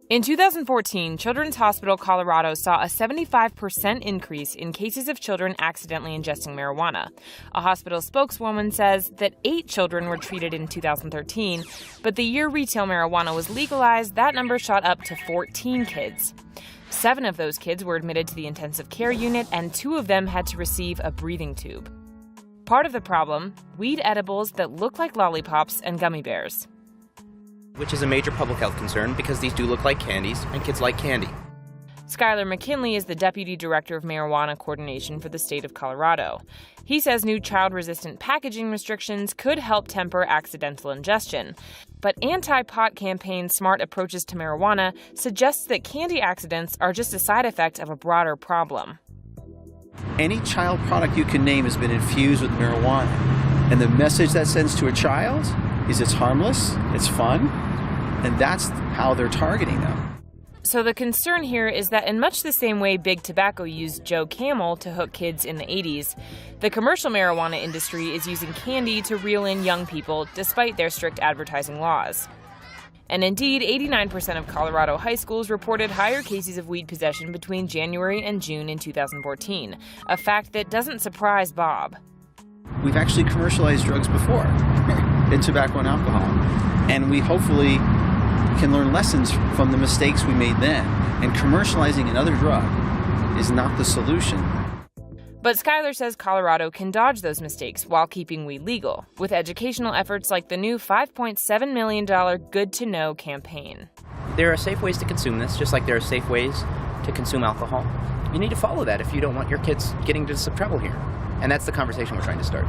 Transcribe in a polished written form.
In 2014, Children's Hospital Colorado saw a 75% increase in cases of children accidentally ingesting marijuana. A hospital spokeswoman says that 8 children were treated in 2013, but the year retail marijuana was legalized, that number shot up to 14 kids. 7 of those kids were admitted to the intensive care unit, and 2 of them had to receive a breathing tube. Part of the problem, weed edibles that look like lollipops and gummy bears. Which is a major public health concern because these do look like candies, and kids like candy. Skylar McKinley is the Deputy Director of Marijuana Coordination for the state of Colorado. He says new child-resistant packaging restrictions could help temper accidental ingestion. But anti-pot campaign's Smart Approaches to Marijuana suggests that candy accidents are just a side effect of a broader problem. Any child product you can name has been infused with marijuana. And the message that sends to a child is it's harmless, it's fun, and that's how they're targeting them. So the concern here is that in much the same way Big Tobacco used Joe Camel to hook kids in the 80s, the commercial marijuana industry is using candy to reel in young people despite their strict advertising laws. And indeed, 89% of Colorado high schools reported higher cases of weed possession between January and June in 2014, a fact that doesn't surprise Bob. We've actually commercialized drugs before in tobacco and alcohol, and we hopefully can learn lessons from the mistakes we made then. And commercializing another drug is not the solution. But Skylar says Colorado can dodge those mistakes while keeping weed legal, with educational efforts like the new $5.7 million Good to Know campaign. There are safe ways to consume this, just like there are safe ways to consume alcohol. You need to follow that if you don't want your kids getting into some trouble here. And that's the conversation we're trying to start.